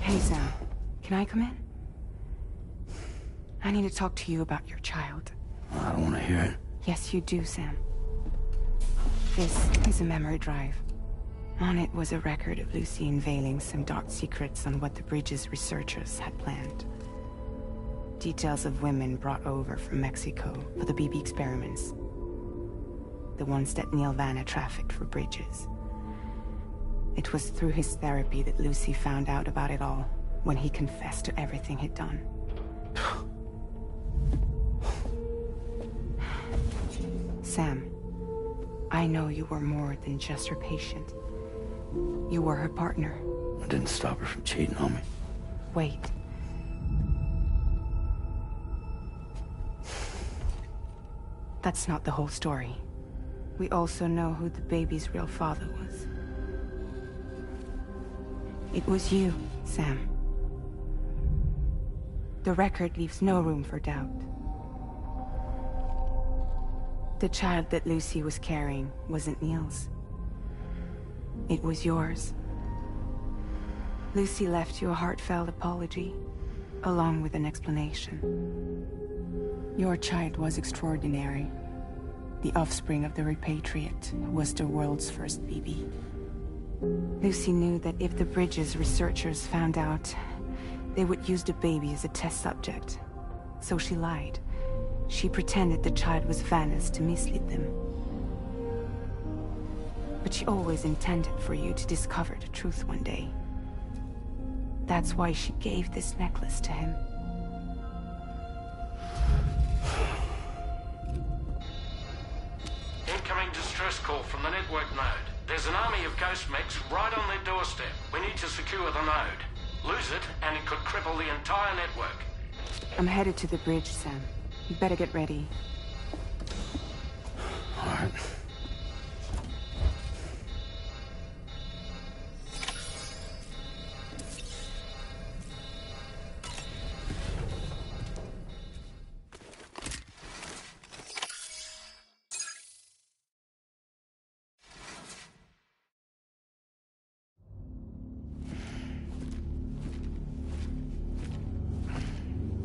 Hey, Sam. Can I come in? I need to talk to you about your child. I don't want to hear it. Yes, you do, Sam. This is a memory drive. On it was a record of Lucy unveiling some dark secrets on what the Bridges researchers had planned. Details of women brought over from Mexico for the BB experiments. The ones that Neil Vanna trafficked for Bridges. It was through his therapy that Lucy found out about it all, when he confessed to everything he'd done. Sam, I know you were more than just her patient. You were her partner. I didn't stop her from cheating on me. Wait. That's not the whole story. We also know who the baby's real father was. It was you, Sam. The record leaves no room for doubt. The child that Lucy was carrying wasn't Neil's. It was yours. Lucy left you a heartfelt apology, along with an explanation. Your child was extraordinary. The offspring of the repatriate who was the world's first BB. Lucy knew that if the Bridges researchers found out, they would use the baby as a test subject. So she lied. She pretended the child was Vanna's to mislead them. But she always intended for you to discover the truth one day. That's why she gave this necklace to him. Incoming distress call from the network node. There's an army of ghost mechs right on their doorstep. We need to secure the node. Lose it, and it could cripple the entire network. I'm headed to the bridge, Sam. You better get ready. All right.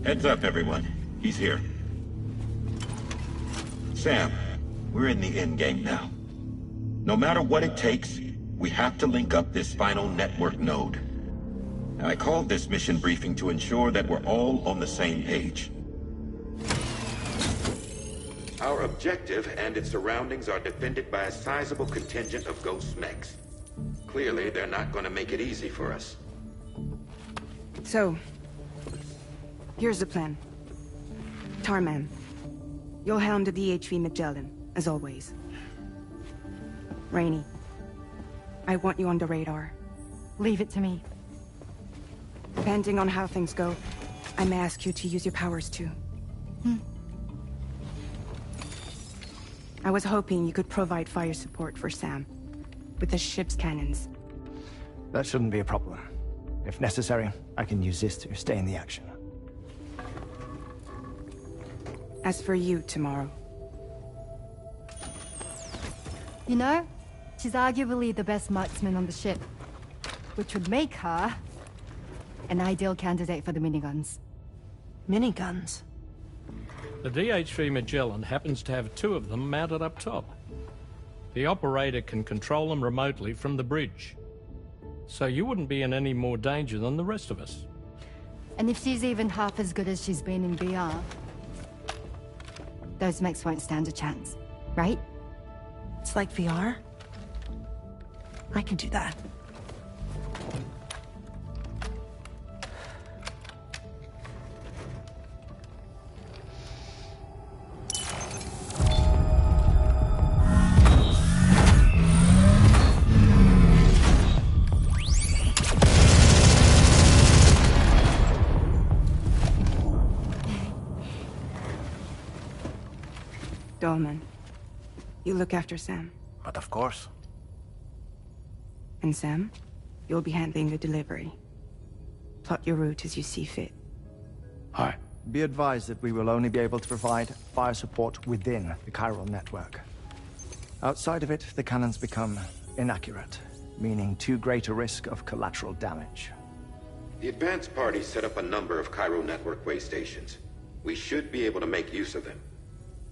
Heads up, everyone. He's here. Sam, we're in the endgame now. No matter what it takes, we have to link up this final network node. I called this mission briefing to ensure that we're all on the same page. Our objective and its surroundings are defended by a sizable contingent of ghost mechs. Clearly, they're not going to make it easy for us. So, here's the plan. Tarman, you'll helm the DHV Magellan, as always. Rainey, I want you on the radar. Leave it to me. Depending on how things go, I may ask you to use your powers too. I was hoping you could provide fire support for Sam, with the ship's cannons. That shouldn't be a problem. If necessary, I can use this to stay in the action. As for you, tomorrow. You know, she's arguably the best marksman on the ship, which would make her an ideal candidate for the miniguns. Miniguns? The DHV Magellan happens to have 2 of them mounted up top. The operator can control them remotely from the bridge. So you wouldn't be in any more danger than the rest of us. And if she's even half as good as she's been in VR, those mechs won't stand a chance, right? It's like VR? I can do that. Dolman, you look after Sam. But of course. And Sam, you'll be handling the delivery. Plot your route as you see fit. All right. Be advised that we will only be able to provide fire support within the chiral network. Outside of it, the cannons become inaccurate, meaning too great a risk of collateral damage. The advanced party set up a number of Cairo network way stations. We should be able to make use of them.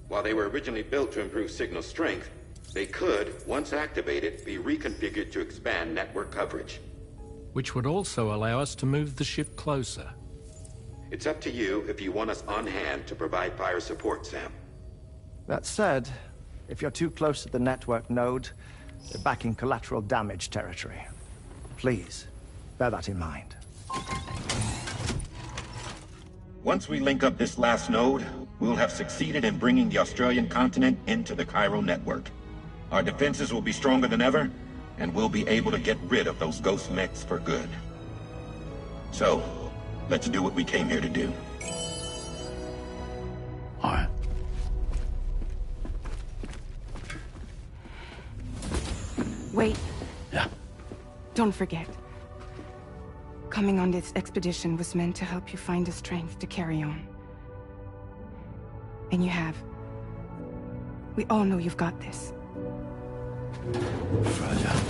While they were originally built to improve signal strength, they could, once activated, be reconfigured to expand network coverage. Which would also allow us to move the ship closer. It's up to you if you want us on hand to provide fire support, Sam. That said, if you're too close to the network node, you're back in collateral damage territory. Please, bear that in mind. Once we link up this last node, we'll have succeeded in bringing the Australian continent into the Cairo network. Our defenses will be stronger than ever, and we'll be able to get rid of those ghost mechs for good. So, let's do what we came here to do. All right. Wait. Yeah. Don't forget. Coming on this expedition was meant to help you find the strength to carry on. And you have. We all know you've got this. Fragile.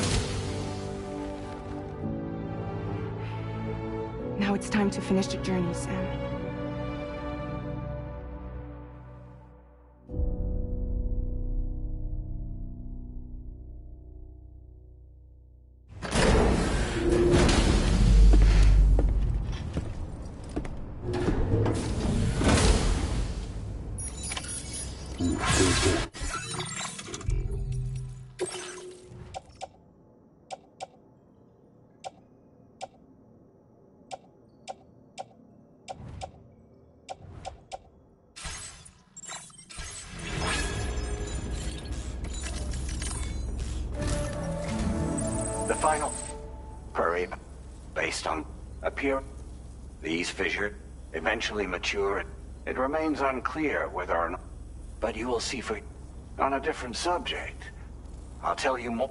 Now it's time to finish the journey, Sam. The final query, based on appear, these fissures eventually mature. It remains unclear whether or not, but you will see for on a different subject. I'll tell you more.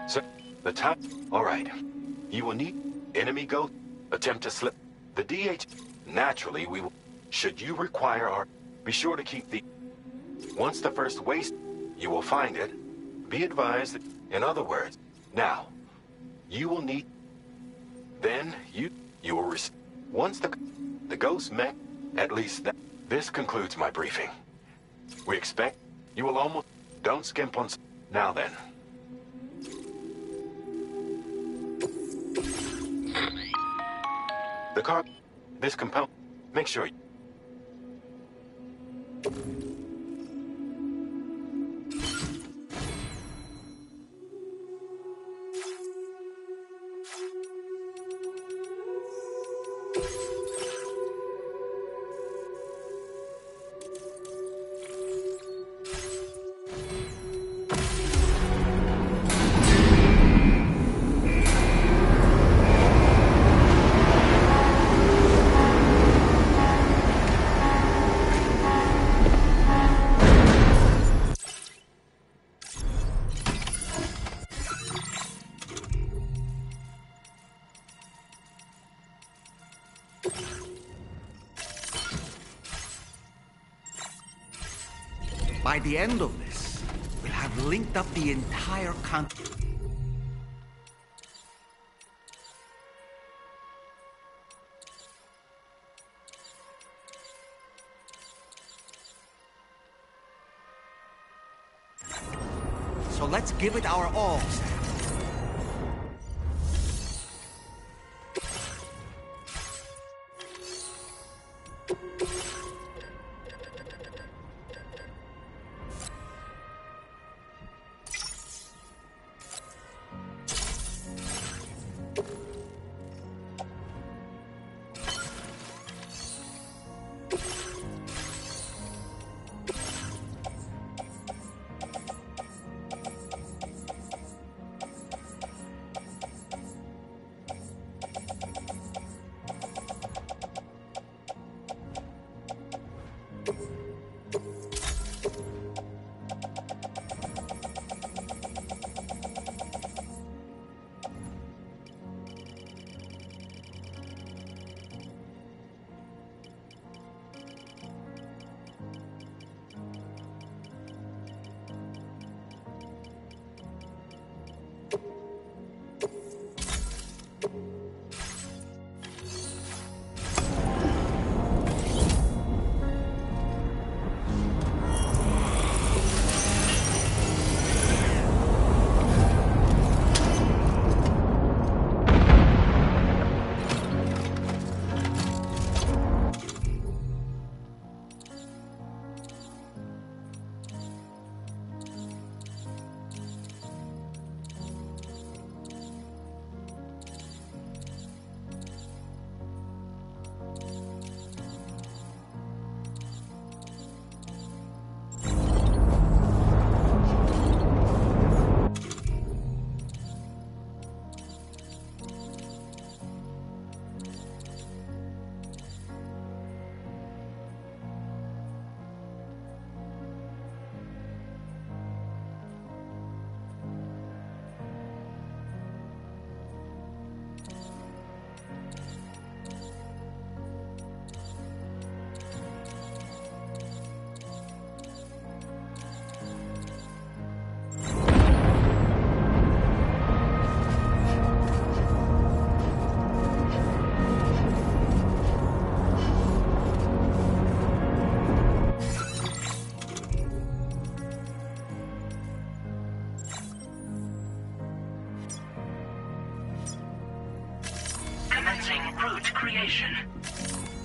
So, the time... All right. You will need enemy go attempt to slip the DH. Naturally, we will... Should you require our... Be sure to keep the... Once the first waste, you will find it. Be advised that, in other words, now, you will need... Then you will receive... Once the ghost met, at least that... This concludes my briefing. We expect you will almost... Don't skimp on... Now then. The car... This compound... Make sure... By the end of this, we'll have linked up the entire continent. So let's give it our all, Sam.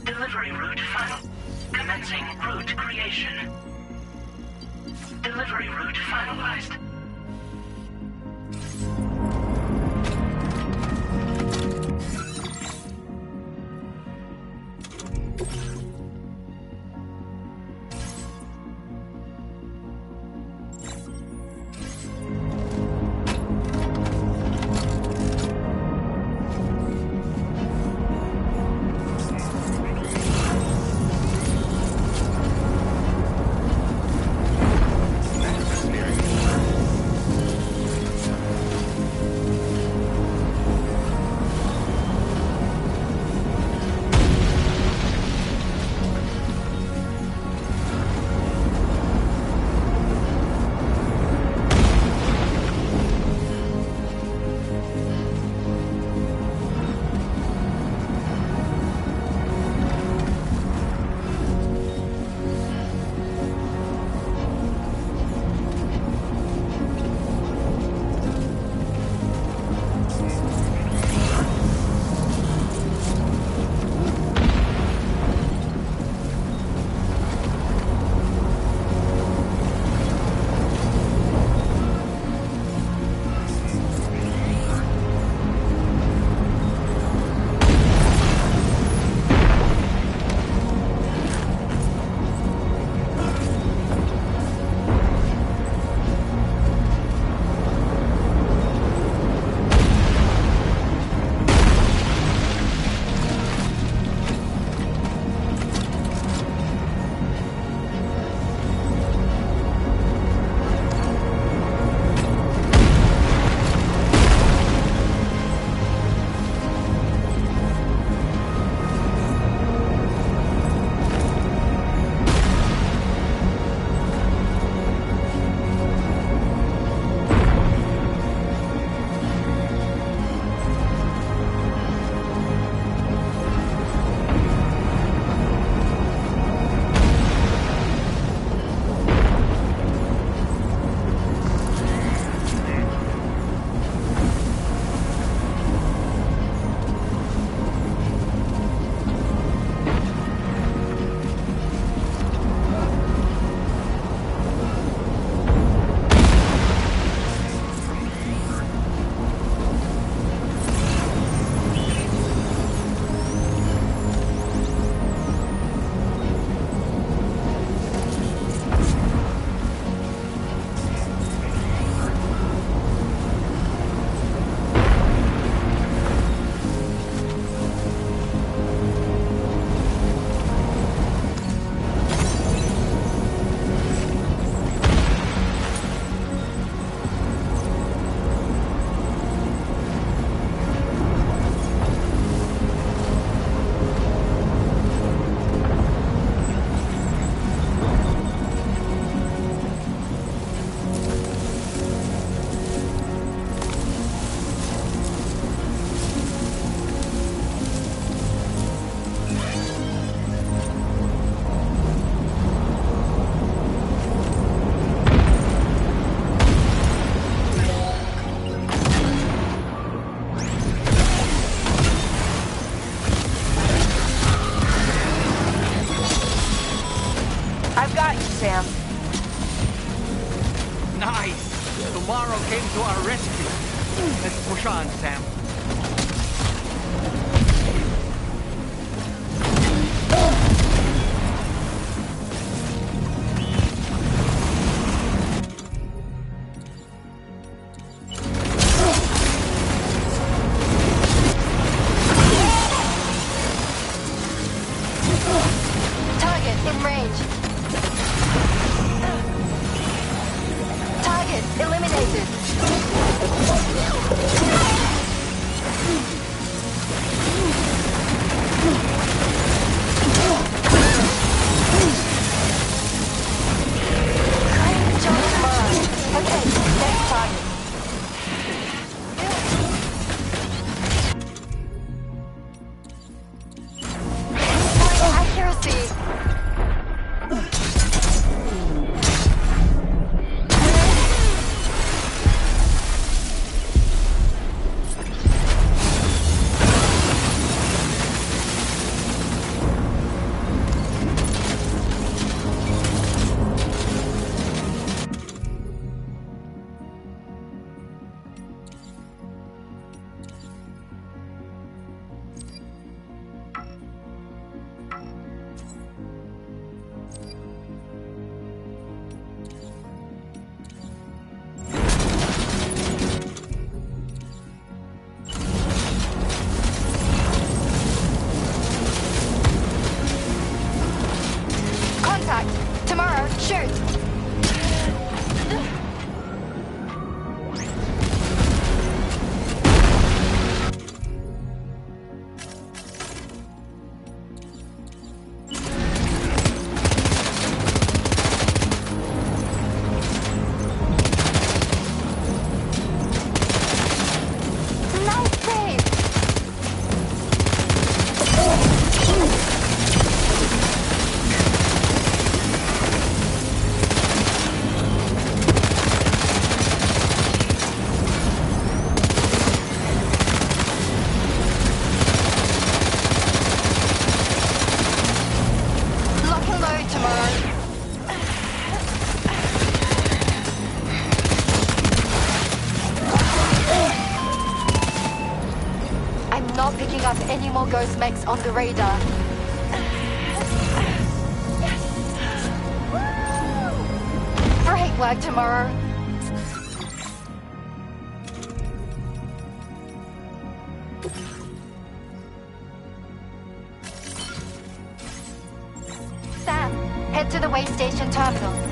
Delivery route final. Commencing route creation. Delivery route finalized. Sam. Nice! Tomorrow came to our rescue. Let's push on, Sam. Target in range. Target eliminated. Charge marked. Okay, next target. Accuracy. Shoot! Any more ghost mechs on the radar. Brake lag tomorrow. Sam, head to the way station terminal.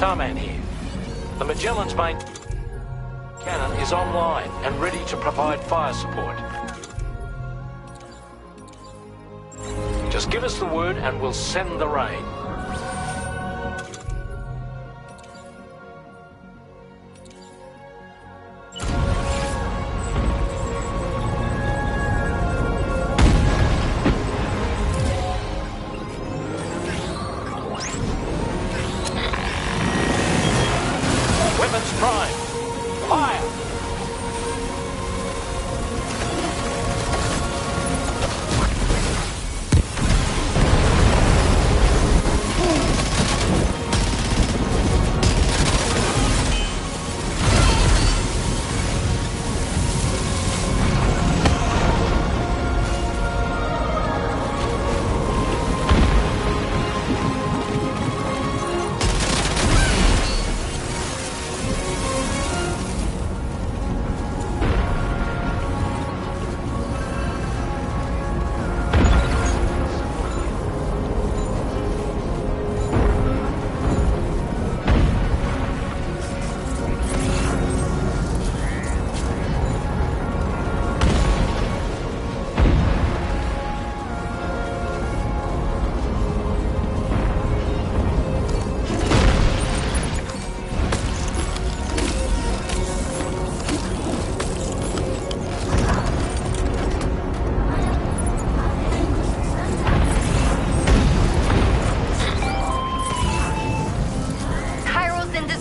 Tarman here. The Magellan's main cannon is online and ready to provide fire support. Just give us the word and we'll send the rain. Weapons prime. Fire!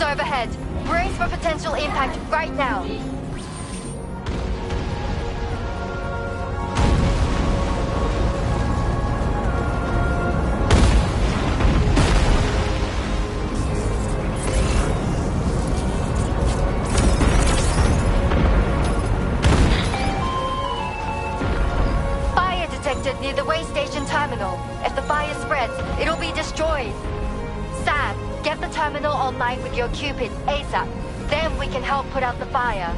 Overhead. Brace for potential impact right now. Fire detected near the way station terminal. If the fire spreads, it'll be destroyed. Sam, get the terminal online with your Cupid ASAP. Then we can help put out the fire.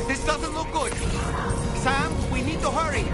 This doesn't look good. Sam, we need to hurry.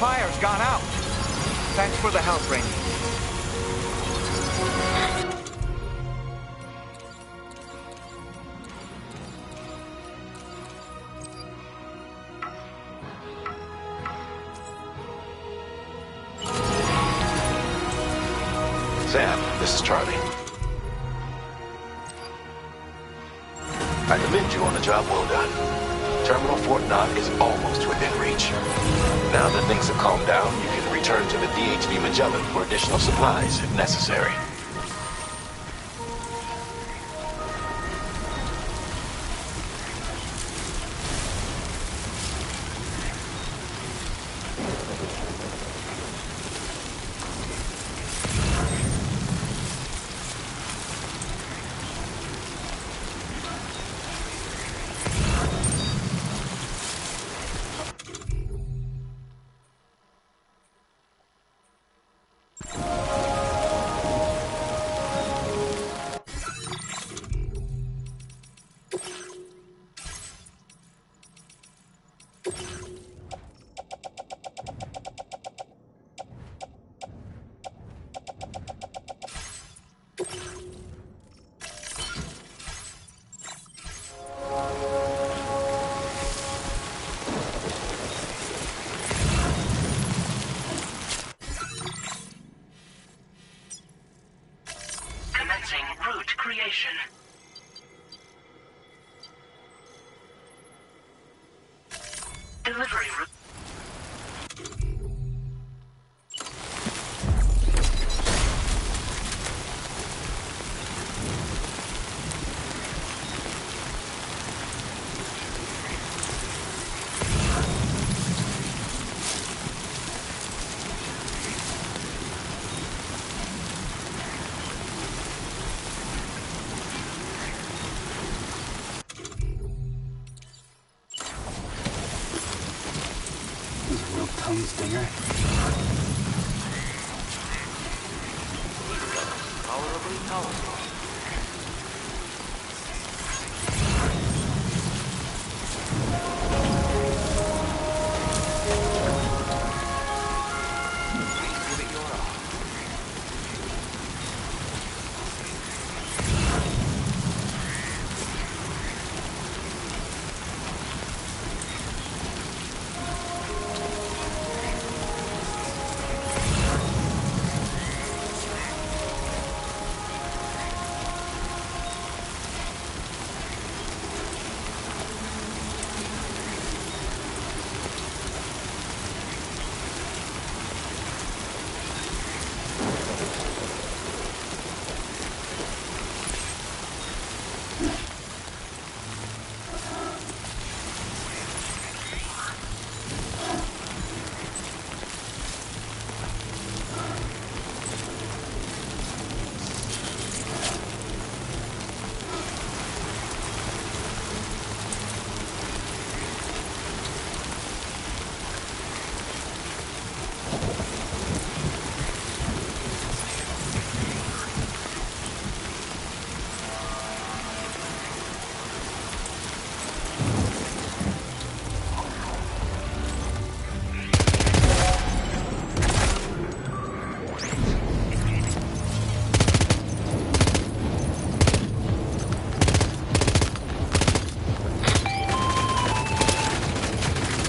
fire's gone out. Thanks for the help, Rainey. Sam, this is Charlie. I commend you on a job well done. Terminal Fort Knott is almost within reach. Now that things have calmed down, you can return to the DHV Magellan for additional supplies if necessary. Route creation. Delivery route. Tongue stinger. Tolerably tolerable. Give it your all.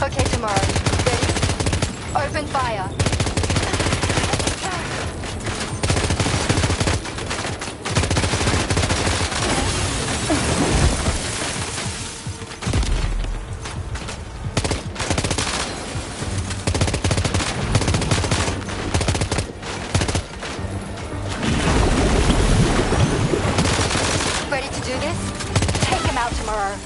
Okay, tomorrow. Ready? Open fire. Ready to do this? Take him out tomorrow.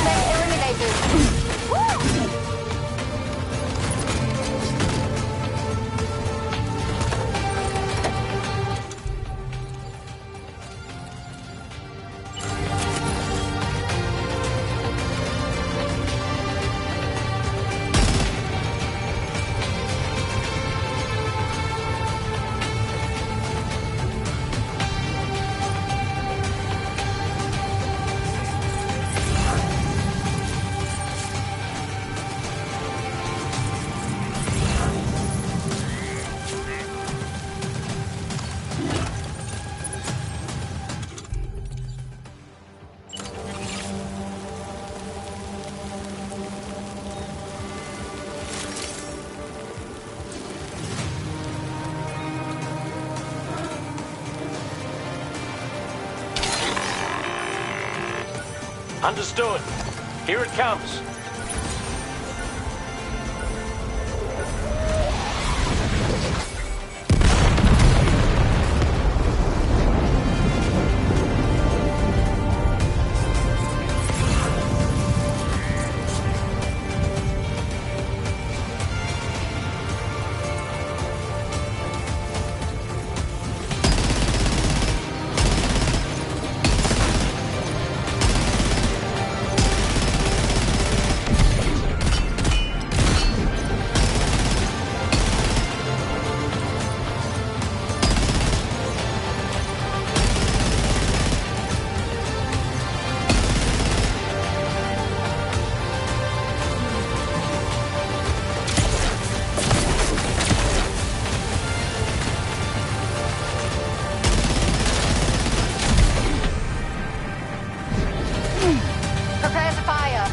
Suspect eliminated. Woo! Understood. Here it comes. Prepare to fire.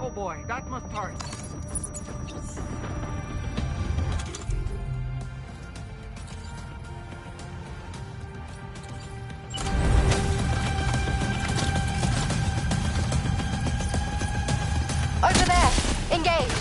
Oh boy, that must hurt. Over there. Engage.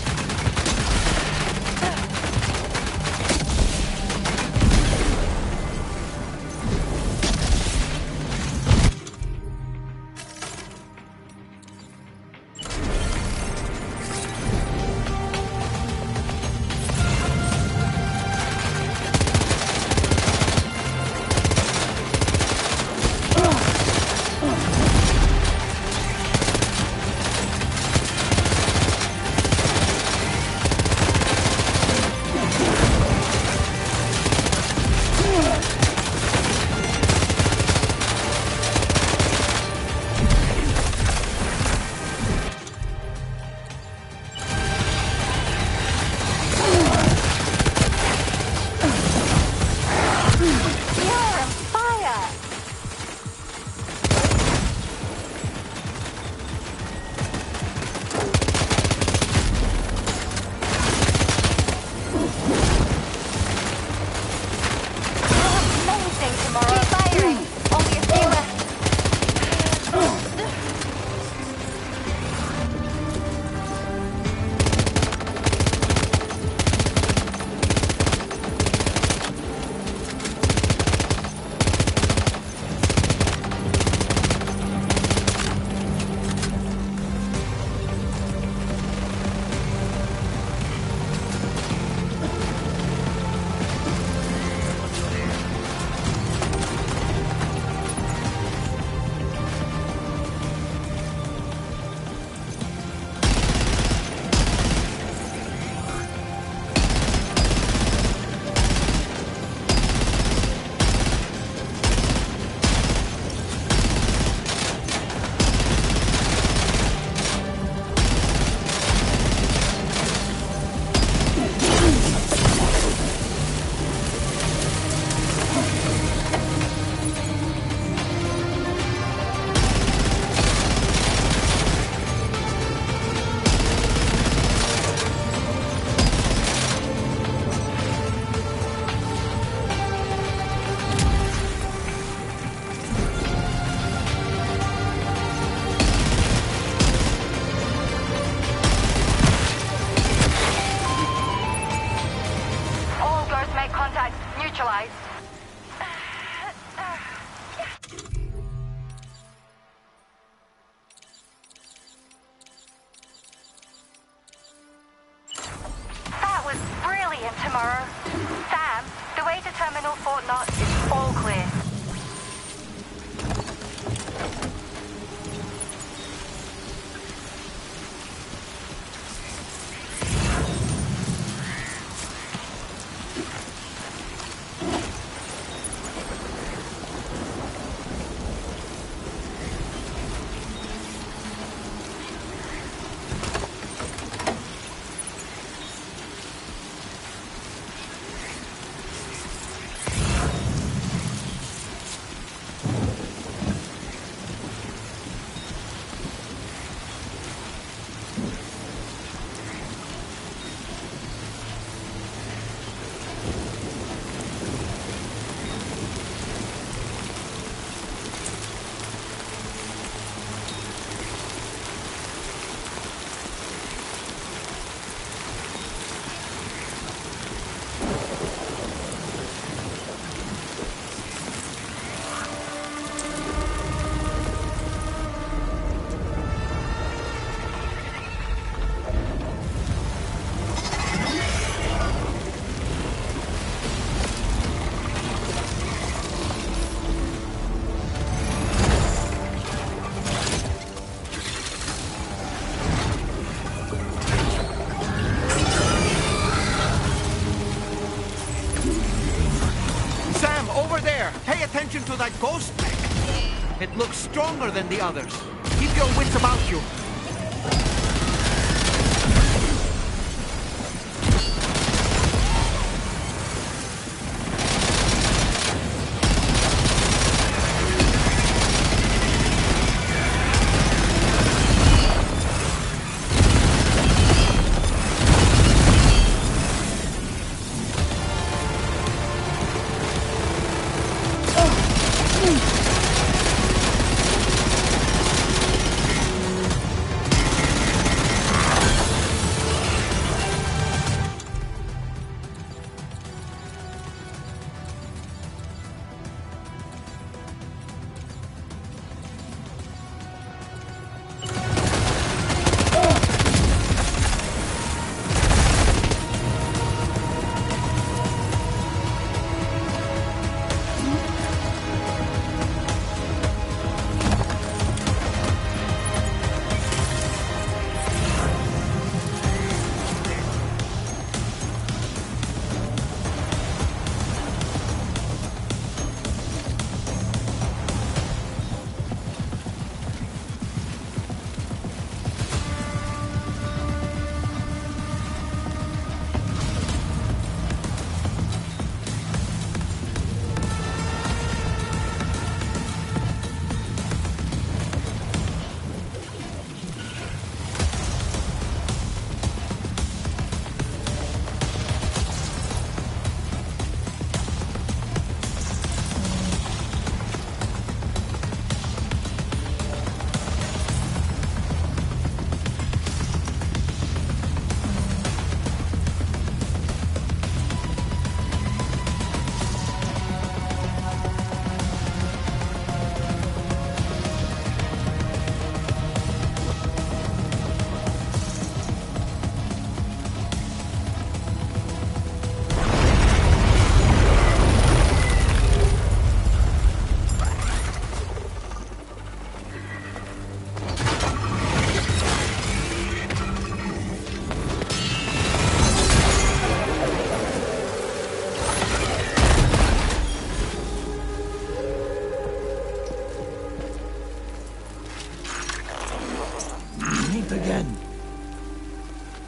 It looks stronger than the others. Keep your wits about you.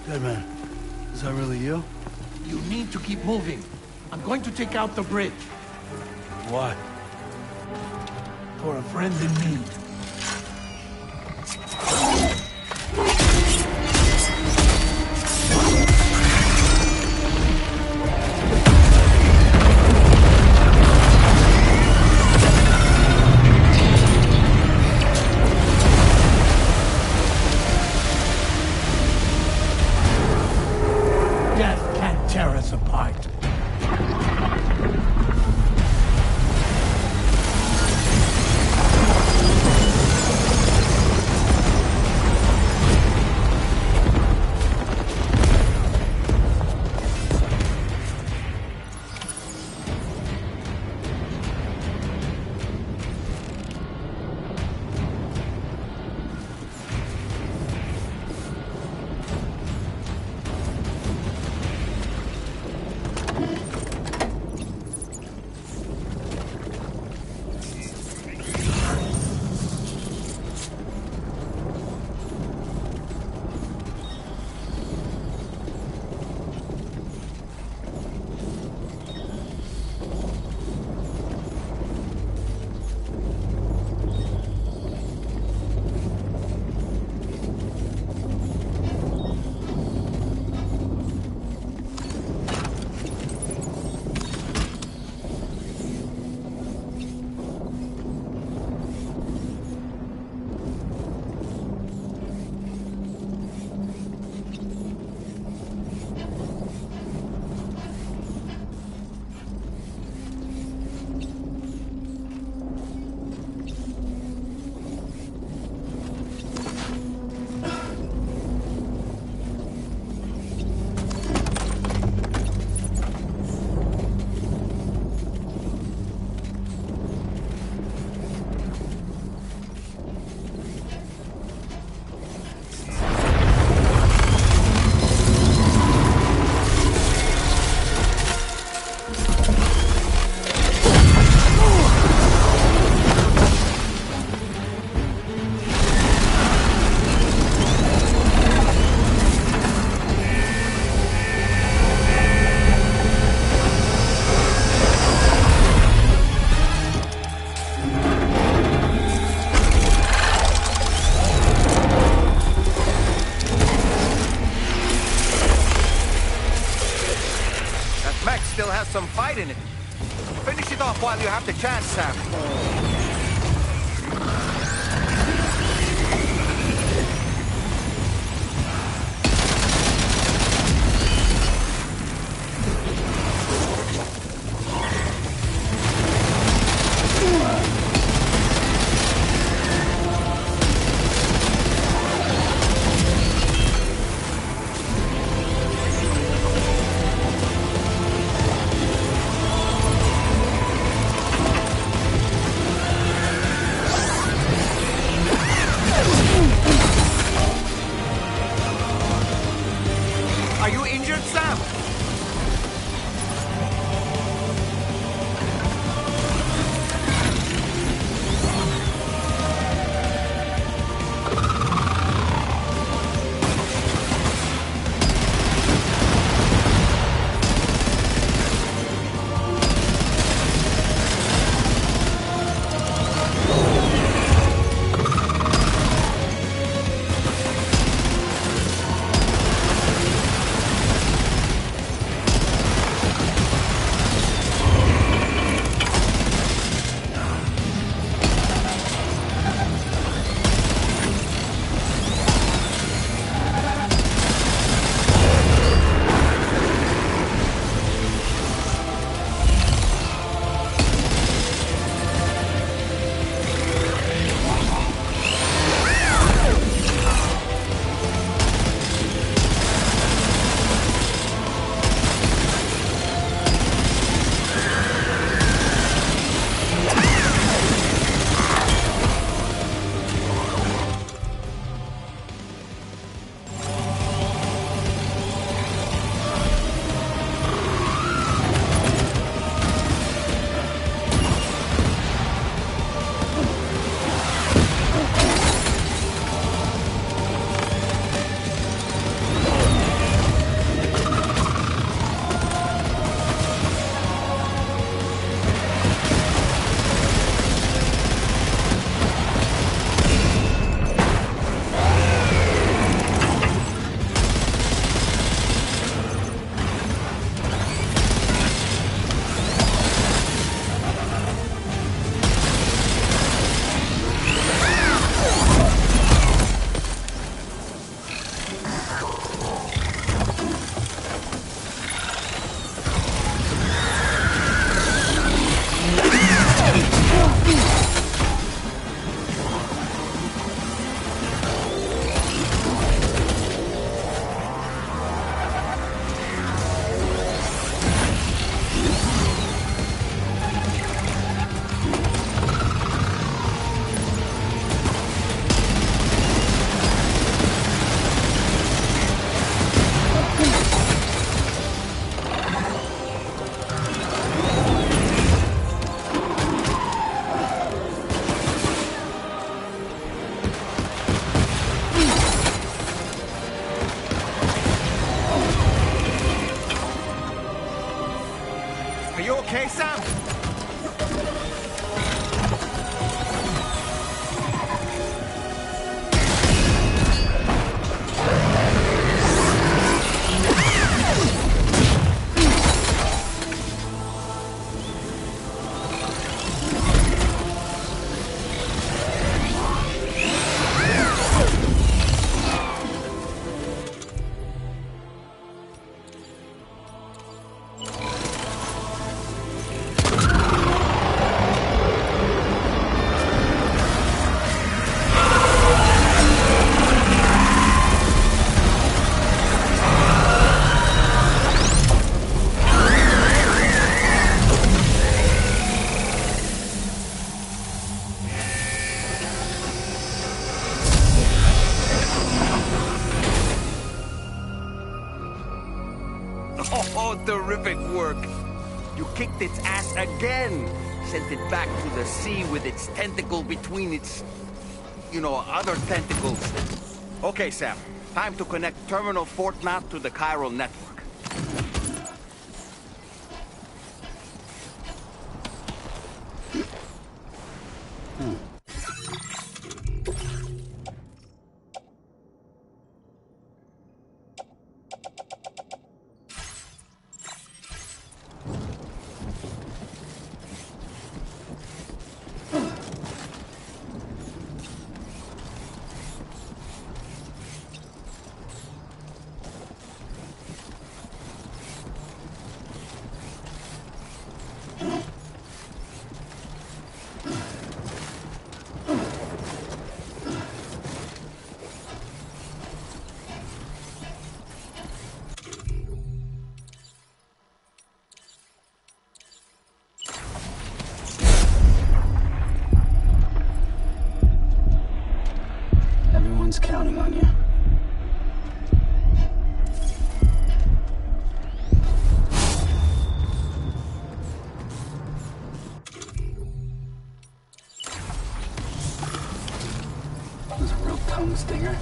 Deadman, is that really you? You need to keep moving. I'm going to take out the bridge. Why? For a friend in need. Death can't tear us apart. some fight in it. Finish it off while you have the chance, Sam. okay, Sam? Oh, terrific work. You kicked its ass again. Sent it back to the sea with its tentacle between its, other tentacles. Okay, Sam. Time to connect Terminal Fortnite to the chiral network. Everyone's counting on you. That was a real tongue stinger.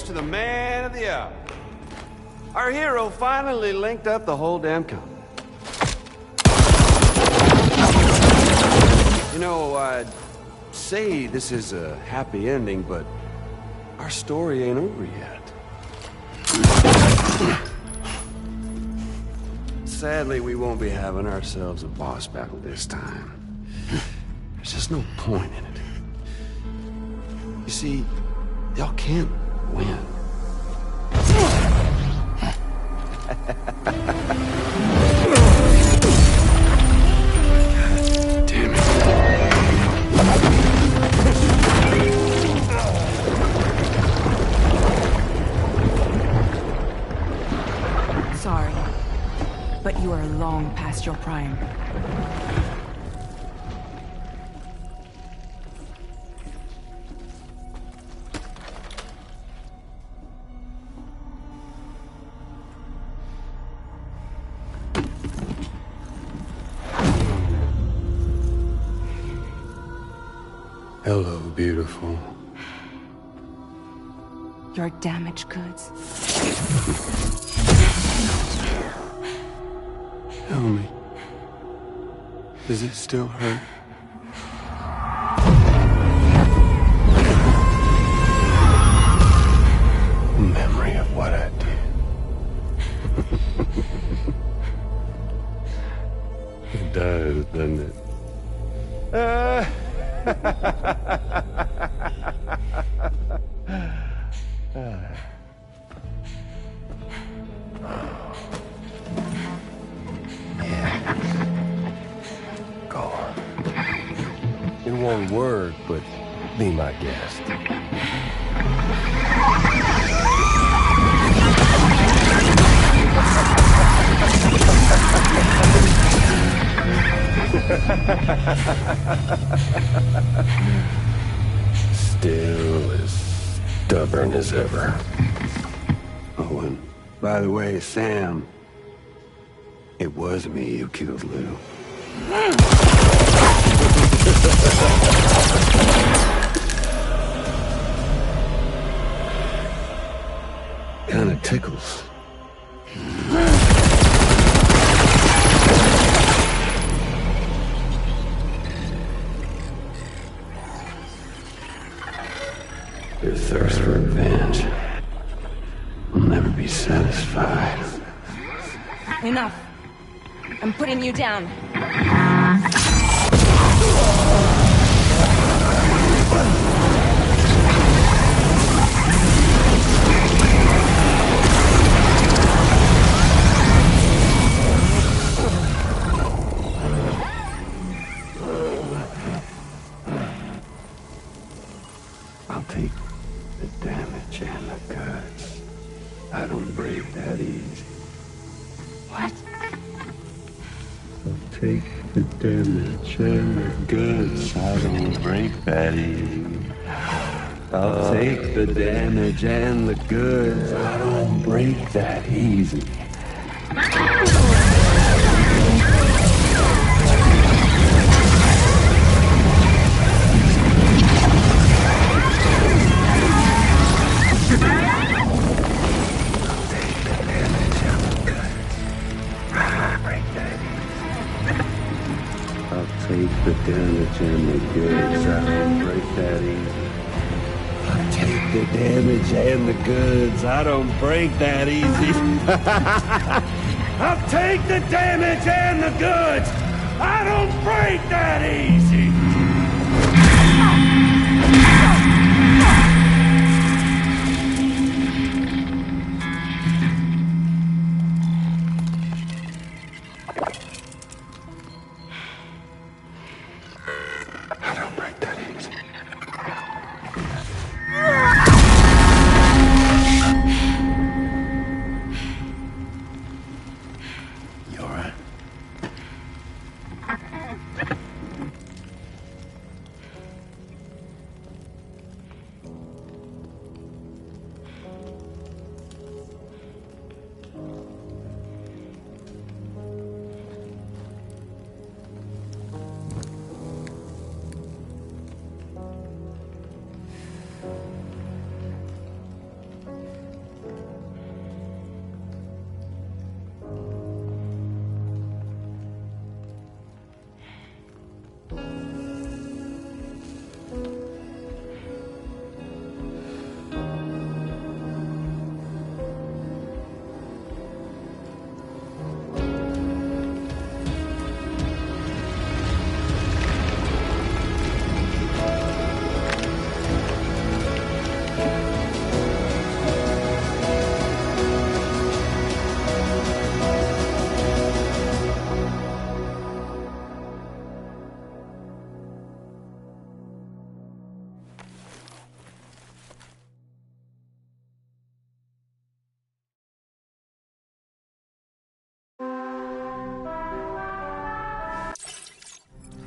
To the man of the hour. Our hero finally linked up the whole damn company. You know, I'd say this is a happy ending, but our story ain't over yet. Sadly, we won't be having ourselves a boss battle this time. There's just no point in it. You see, y'all can't win. Damn it. Sorry, but you are long past your prime. Hello, beautiful. Your damaged goods. Tell me, does it still hurt? Memory of what I did. It does, doesn't it? Go on. It won't work, but be my guest. Still as stubborn as ever. Oh, and by the way, Sam, it was me who killed Lou. Kinda tickles. Your thirst for revenge will never be satisfied. Enough. I'm putting you down. I'll take the damage and the goods. I don't break that easy. What? I'll take the damage and the goods. I don't break that easy. I'll take the damage and the goods. I don't break that easy. Take the damage and the goods. I don't break that easy. I'll take the damage and the goods. I don't break that easy. I'll take the damage and the goods. I don't break that easy.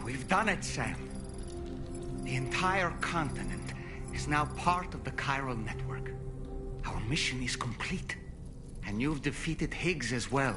We've done it, Sam. The entire continent is now part of the chiral network. Our mission is complete. And you've defeated Higgs as well.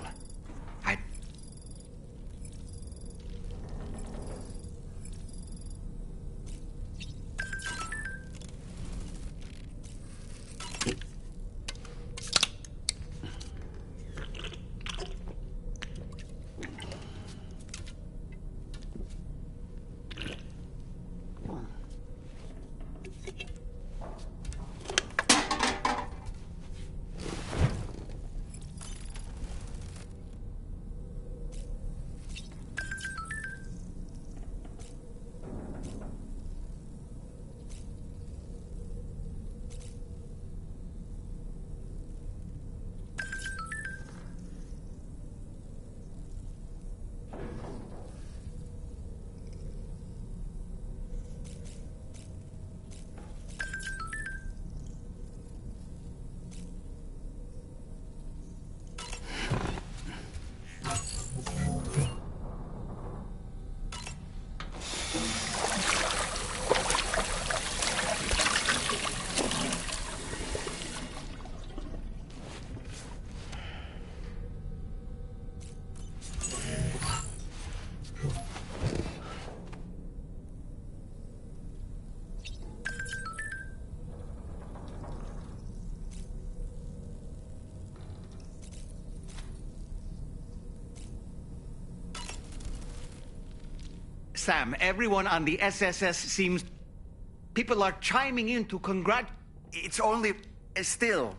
Sam, everyone on the SSS seems... People are chiming in to It's only... still...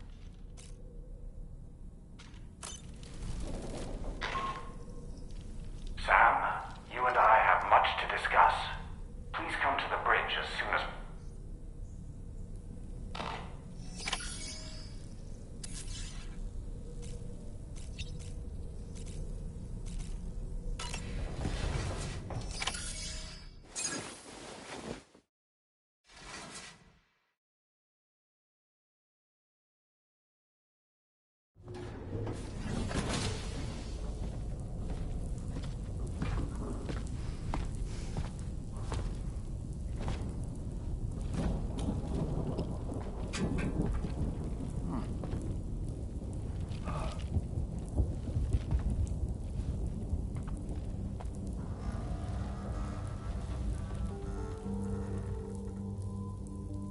Sam, you and I have much to discuss. Please come to the bridge as soon as...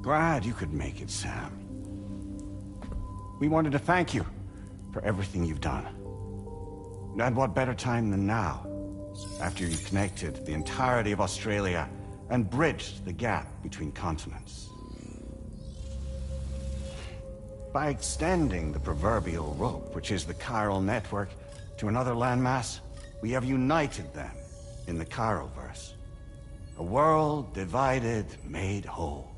Glad you could make it, Sam. We wanted to thank you for everything you've done. And what better time than now, after you connected the entirety of Australia and bridged the gap between continents. By extending the proverbial rope, which is the chiral network, to another landmass, we have united them in the Chiralverse. A world divided, made whole.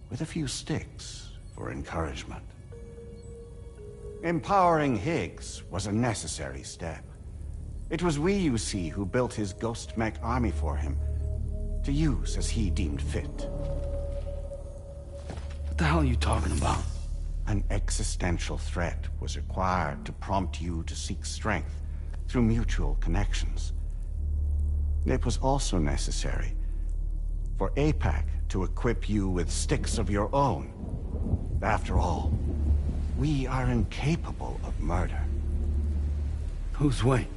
With a few sticks for encouragement. Empowering Higgs was a necessary step. It was we, you see, who built his ghost mech army for him, to use as he deemed fit. What the hell are you talking about? An existential threat was required to prompt you to seek strength through mutual connections. It was also necessary for APAC to equip you with sticks of your own. After all, we are incapable of murder. Who's we?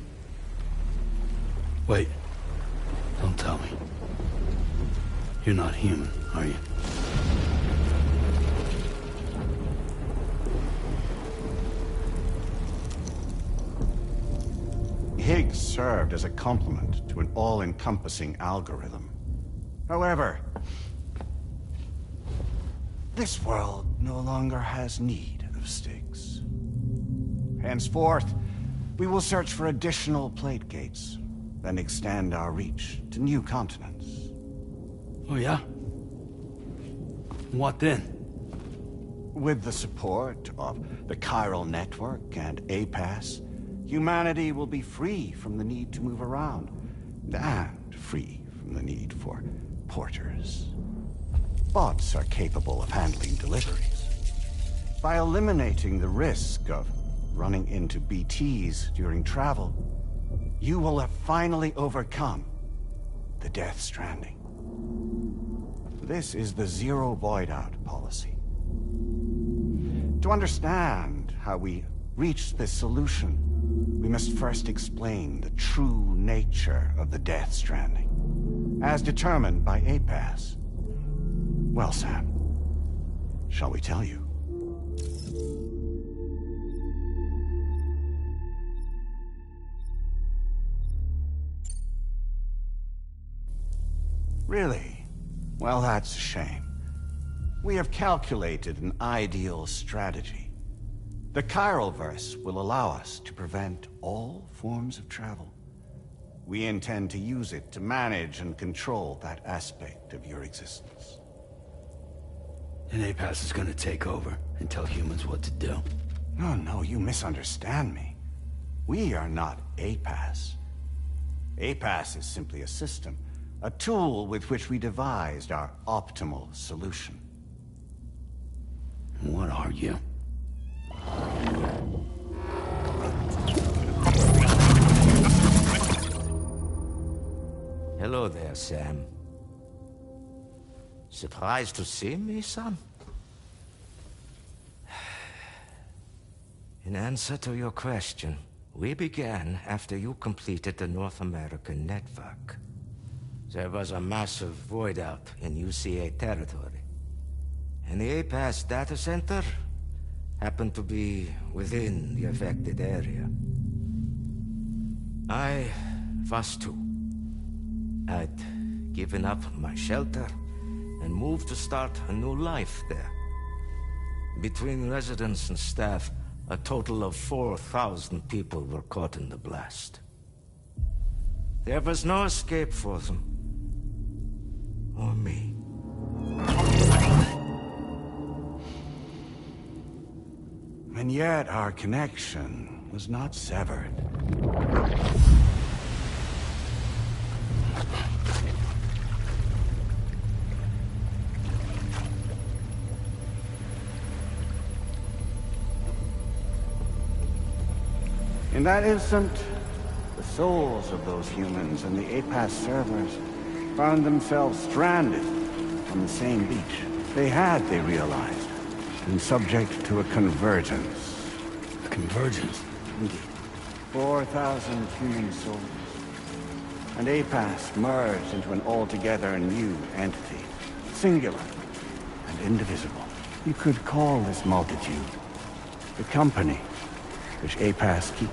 Wait. Don't tell me. You're not human, are you? Higgs served as a complement to an all-encompassing algorithm. However, this world no longer has need of sticks. Henceforth, we will search for additional plate gates, then extend our reach to new continents. Oh yeah? What then? With the support of the chiral network and APAS, humanity will be free from the need to move around, and free from the need for porters. Bots are capable of handling deliveries. By eliminating the risk of running into BTs during travel, you will have finally overcome the Death Stranding. This is the Zero Void-Out policy. To understand how we reached this solution, we must first explain the true nature of the Death Stranding, as determined by APAS. Well, Sam, shall we tell you? Really? Well, that's a shame. We have calculated an ideal strategy. The Chiralverse will allow us to prevent all forms of travel. We intend to use it to manage and control that aspect of your existence. And APAS is gonna take over and tell humans what to do. No, you misunderstand me. We are not APAS. APAS is simply a system, a tool with which we devised our optimal solution. What are you? Hello there, Sam. Surprised to see me, son? In answer to your question, we began after you completed the North American network. There was a massive void out in UCA territory. And the APAS data center happened to be within the affected area. I was too. I'd given up my shelter and moved to start a new life there. Between residents and staff, a total of 4,000 people were caught in the blast. There was no escape for them. Or me. And yet our connection was not severed. In that instant, the souls of those humans and the APAS servers found themselves stranded on the same beach. They realized, been subject to a convergence. A convergence? Indeed. 4,000 human souls. And APAS merged into an altogether new entity. Singular and indivisible. You could call this multitude the company which APAS keeps.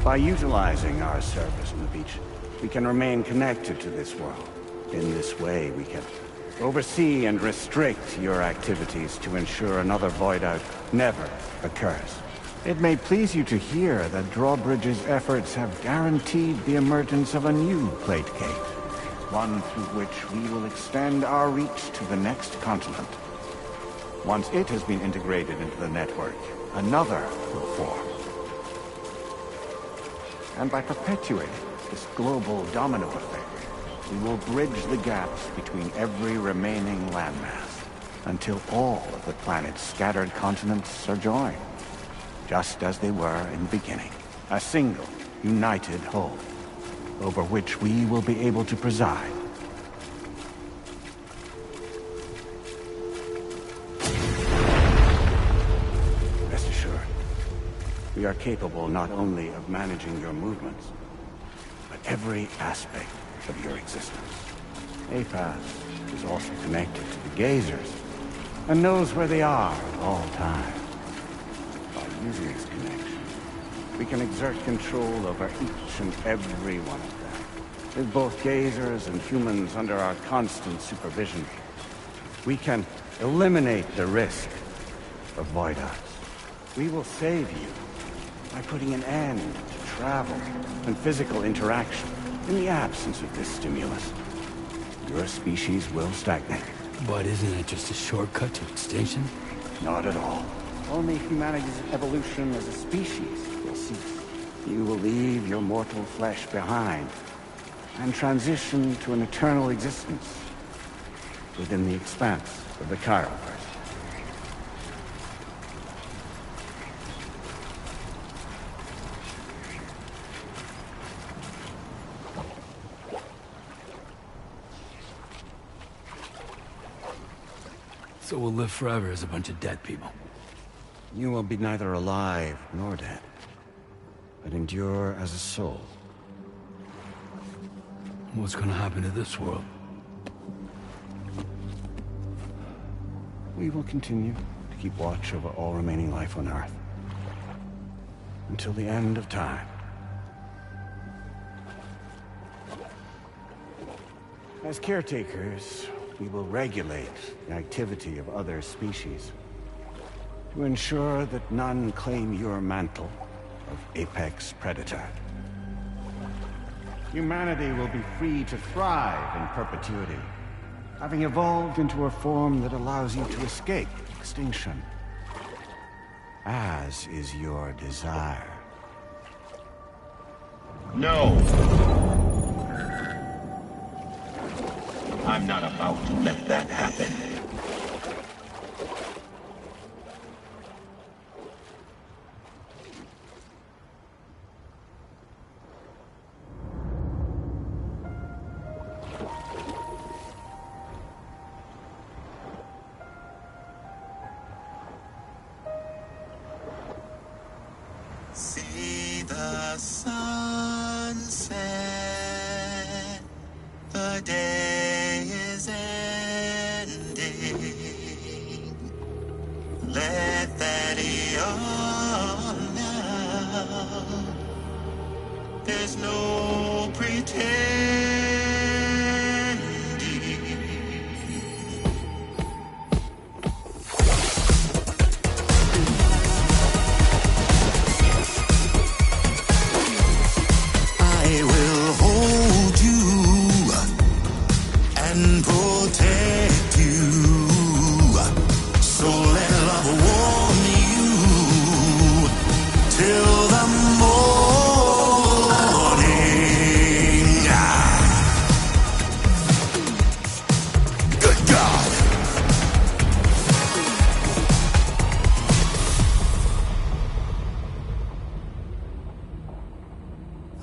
By utilizing our service on the beach, we can remain connected to this world. In this way, we can oversee and restrict your activities to ensure another void out never occurs. It may please you to hear that Drawbridge's efforts have guaranteed the emergence of a new plate gate, one through which we will extend our reach to the next continent. Once it has been integrated into the network, another will form. And by perpetuating this global domino effect, we will bridge the gaps between every remaining landmass until all of the planet's scattered continents are joined, just as they were in the beginning. A single, united whole, over which we will be able to preside. Rest assured, we are capable not only of managing your movements, but every aspect of your existence. APAS is also connected to the Gazers, and knows where they are at all times. By using this connection, we can exert control over each and every one of them. With both Gazers and humans under our constant supervision, we can eliminate the risk of void outs. We will save you by putting an end to travel and physical interaction. In the absence of this stimulus, your species will stagnate. But isn't it just a shortcut to extinction? Not at all. Only humanity's evolution as a species will cease. You will leave your mortal flesh behind and transition to an eternal existence within the expanse of the Chiroverse. So we'll live forever as a bunch of dead people. You will be neither alive nor dead, but endure as a soul. What's gonna happen to this world? We will continue to keep watch over all remaining life on Earth. Until the end of time. As caretakers, we will regulate the activity of other species to ensure that none claim your mantle of apex predator. Humanity will be free to thrive in perpetuity, having evolved into a form that allows you to escape extinction, as is your desire. No! I'm not about to let that happen. See the sunset, the day is ending. Let that yawn now. There's no pretending.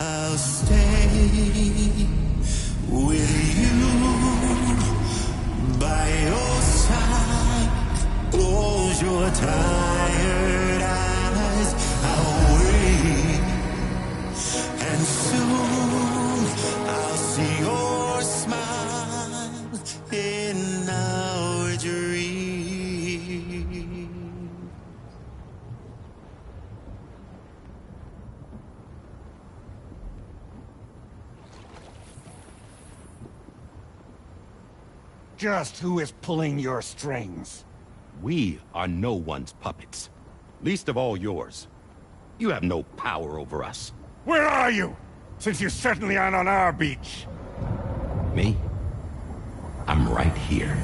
I'll stay with you by your side. Close your tired eyes. I'll wait, and soon I'll see your smile in our dream. Just who is pulling your strings? We are no one's puppets. Least of all yours. You have no power over us. Where are you? Since you certainly aren't on our beach. Me? I'm right here.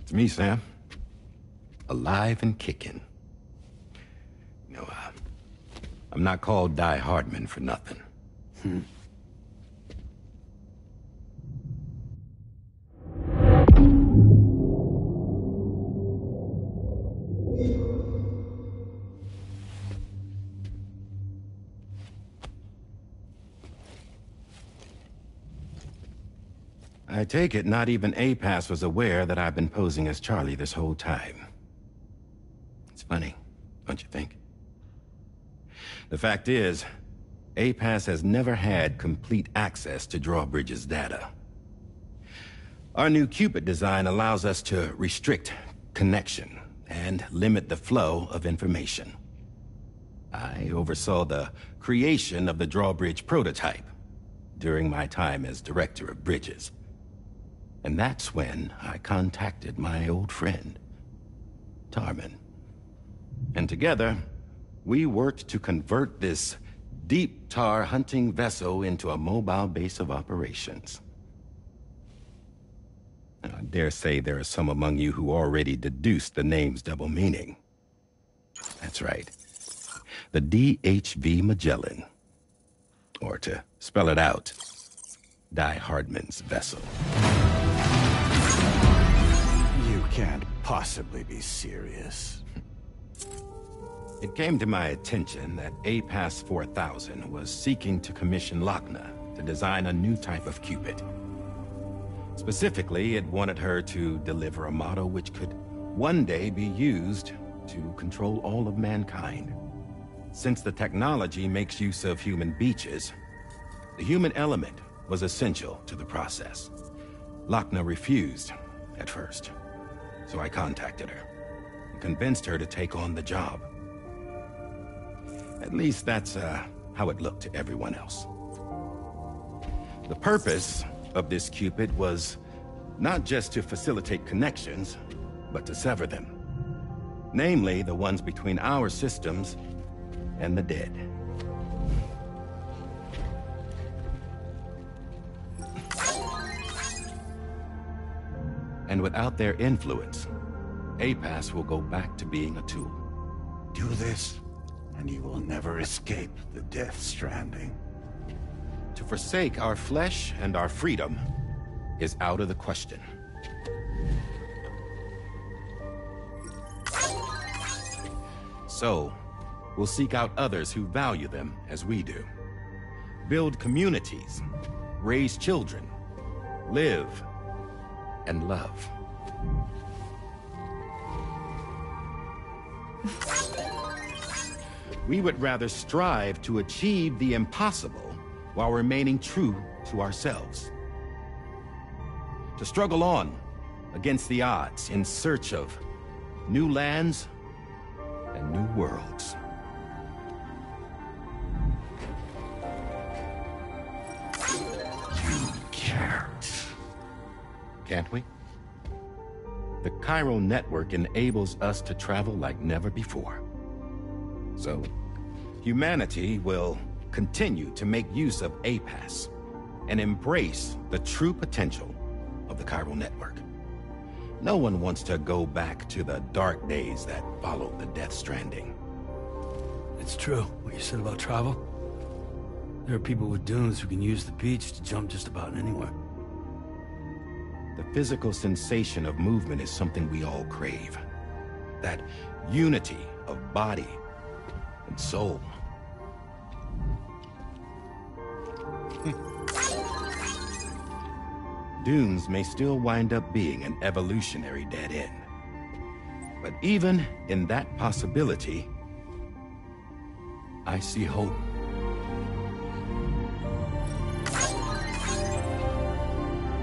It's me, Sam. Alive and kicking. No, I'm not called Die Hardman for nothing. I take it not even APAS was aware that I've been posing as Charlie this whole time. It's funny, don't you think? The fact is, APAS has never had complete access to Drawbridge's data. Our new Cupid design allows us to restrict connection and limit the flow of information. I oversaw the creation of the Drawbridge prototype during my time as Director of Bridges. And that's when I contacted my old friend, Tarman. And together, we worked to convert this deep tar hunting vessel into a mobile base of operations. I dare say there are some among you who already deduced the name's double meaning. That's right. The DHV Magellan. Or to spell it out, Die Hardman's vessel. You can't possibly be serious. It came to my attention that APAS 4000 was seeking to commission Lochna to design a new type of Cupid. Specifically, it wanted her to deliver a model which could one day be used to control all of mankind. Since the technology makes use of human beaches, the human element was essential to the process. Lochna refused at first, so I contacted her and convinced her to take on the job. At least that's how it looked to everyone else. The purpose of this Cupid was not just to facilitate connections, but to sever them. Namely, the ones between our systems and the dead. And without their influence, APAS will go back to being a tool. Do this, and you will never escape the Death Stranding. To forsake our flesh and our freedom is out of the question. So, we'll seek out others who value them as we do. Build communities, raise children, live, and love. We would rather strive to achieve the impossible while remaining true to ourselves. To struggle on against the odds in search of new lands and new worlds. You can't. Can't we? The chiral network enables us to travel like never before. So, humanity will continue to make use of APAS and embrace the true potential of the chiral network. No one wants to go back to the dark days that followed the Death Stranding. It's true, what you said about travel. There are people with dunes who can use the beach to jump just about anywhere. The physical sensation of movement is something we all crave. That unity of body and soul. Dunes may still wind up being an evolutionary dead end. But even in that possibility, I see hope.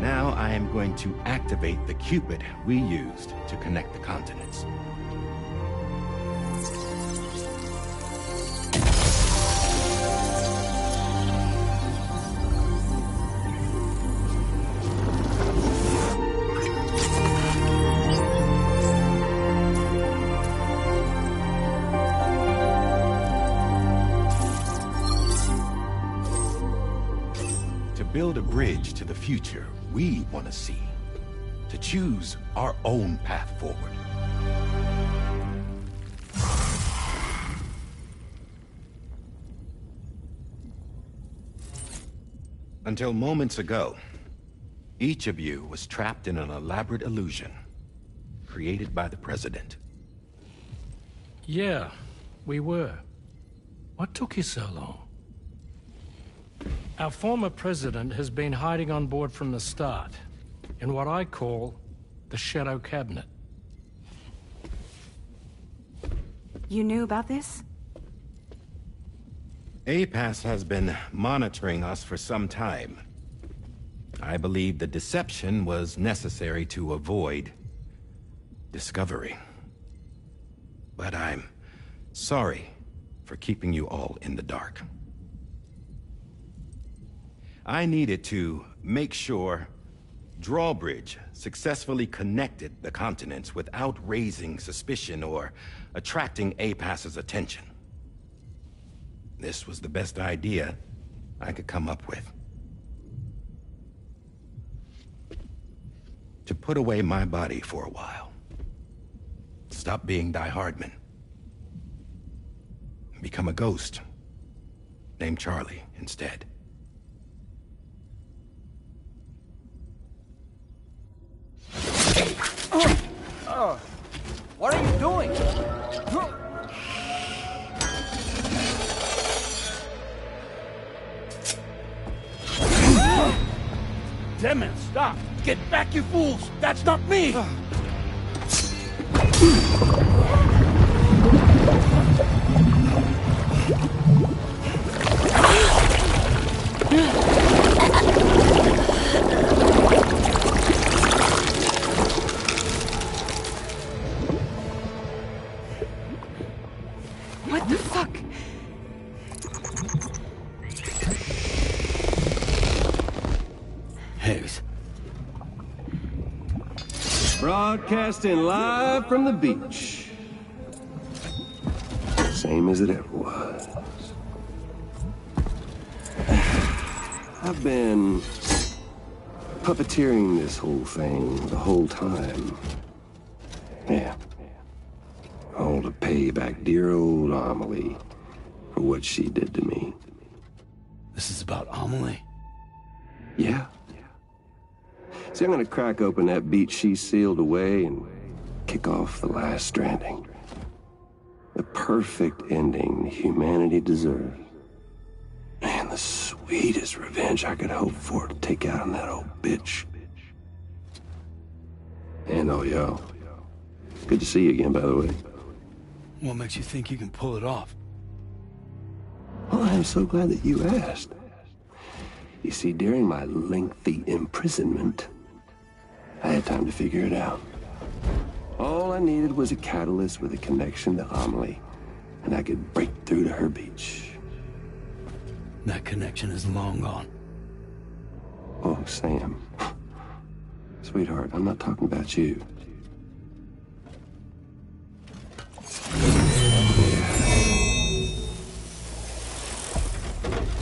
Now I am going to activate the Cupid we used to connect the continents. Build a bridge to the future we want to see, to choose our own path forward. Until moments ago, each of you was trapped in an elaborate illusion created by the President. Yeah, we were. What took you so long? Our former president has been hiding on board from the start, in what I call the Shadow Cabinet. You knew about this? APAS has been monitoring us for some time. I believe the deception was necessary to avoid discovery. But I'm sorry for keeping you all in the dark. I needed to make sure Drawbridge successfully connected the continents without raising suspicion or attracting APAS's attention. This was the best idea I could come up with. To put away my body for a while. Stop being Die Hardman. Become a ghost. Named Charlie instead. What are you doing? Damn it, stop! Get back, you fools! That's not me! What the fuck? Higgs. Broadcasting live from the beach. Same as it ever was. I've been puppeteering this whole thing the whole time. Yeah. All to pay back dear old Amelie for what she did to me. This is about Amelie? Yeah. See, I'm gonna crack open that beach she sealed away and kick off the last stranding. The perfect ending humanity deserves. Man, the sweetest revenge I could hope for to take out on that old bitch. And oh, yo. Good to see you again, by the way. What makes you think you can pull it off? Well, I'm so glad that you asked. You see, during my lengthy imprisonment, I had time to figure it out. All I needed was a catalyst with a connection to Amelie, and I could break through to her beach. That connection is long gone. Oh, Sam. Sweetheart, I'm not talking about you.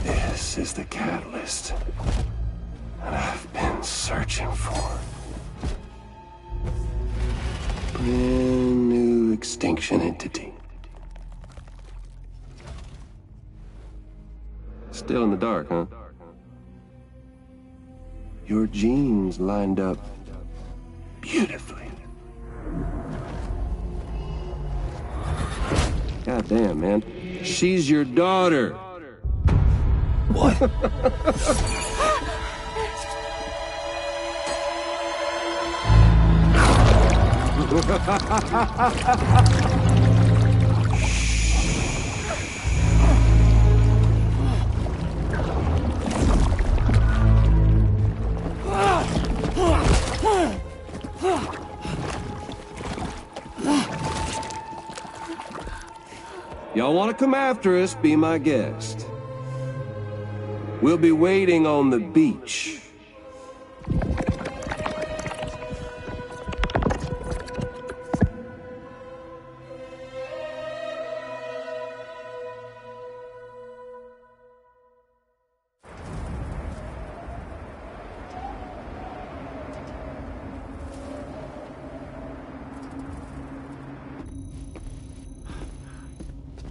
This is the catalyst that I've been searching for. Brand new extinction entity. Still in the dark, huh? Your genes lined up beautifully. God damn, man. She's your daughter. What? Y'all want to come after us, be my guest. We'll be waiting on the beach.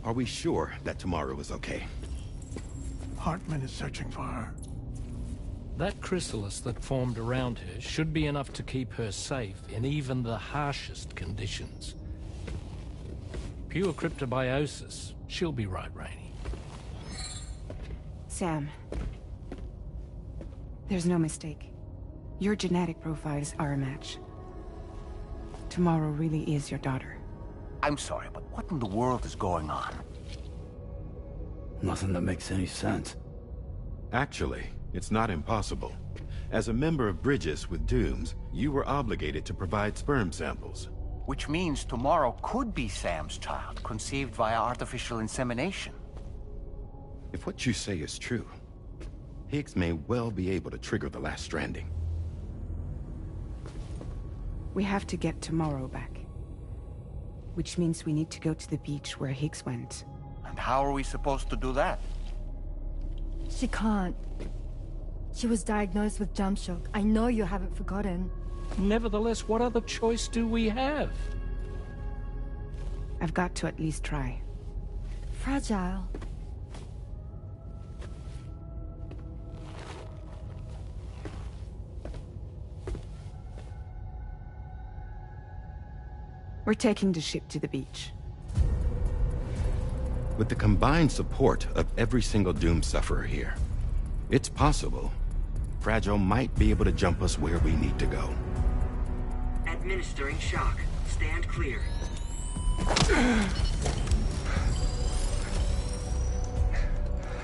Are we sure that tomorrow is okay? Hartman is searching for her. That chrysalis that formed around her should be enough to keep her safe in even the harshest conditions. Pure cryptobiosis. She'll be right, Rainey. Sam. There's no mistake. Your genetic profiles are a match. Tomorrow really is your daughter. I'm sorry, but what in the world is going on? Nothing that makes any sense. Actually, it's not impossible. As a member of Bridges with Dooms, you were obligated to provide sperm samples. Which means tomorrow could be Sam's child, conceived via artificial insemination. If what you say is true, Higgs may well be able to trigger the last stranding. We have to get Tomorrow back. Which means we need to go to the beach where Higgs went. And how are we supposed to do that? She can't. She was diagnosed with jump shock. I know you haven't forgotten. Nevertheless, what other choice do we have? I've got to at least try. Fragile. We're taking the ship to the beach. With the combined support of every single Doom sufferer here, it's possible Fragile might be able to jump us where we need to go. Administering shock. Stand clear.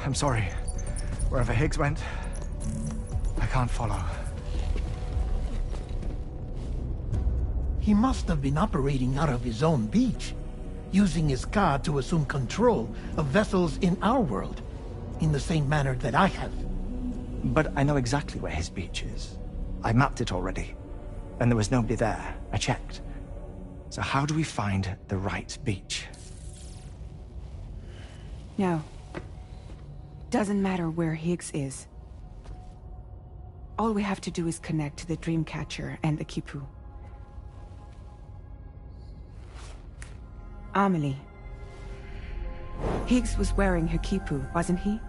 I'm sorry. Wherever Higgs went, I can't follow. He must have been operating out of his own beach, using his car to assume control of vessels in our world, in the same manner that I have. But I know exactly where his beach is. I mapped it already, and there was nobody there. I checked. So how do we find the right beach? No. Doesn't matter where Higgs is. All we have to do is connect to the Dreamcatcher and the Kipu. Amelie. Higgs was wearing her Kipu, wasn't he?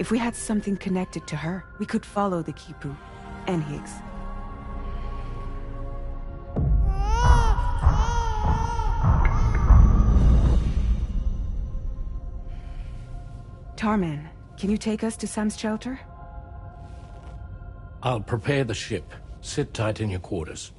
If we had something connected to her, we could follow the Kipu and Higgs. Tarman, can you take us to Sam's shelter? I'll prepare the ship. Sit tight in your quarters.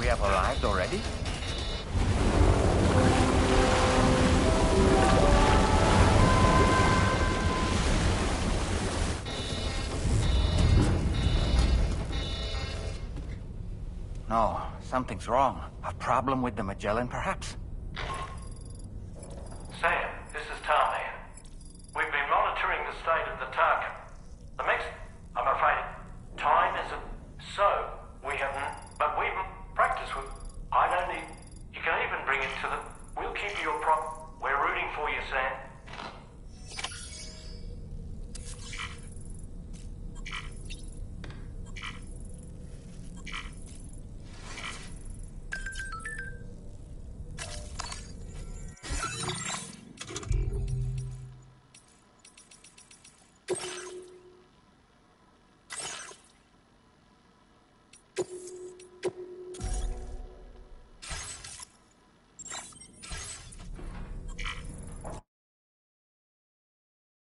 Have arrived already? No, something's wrong. A problem with the Magellan, perhaps?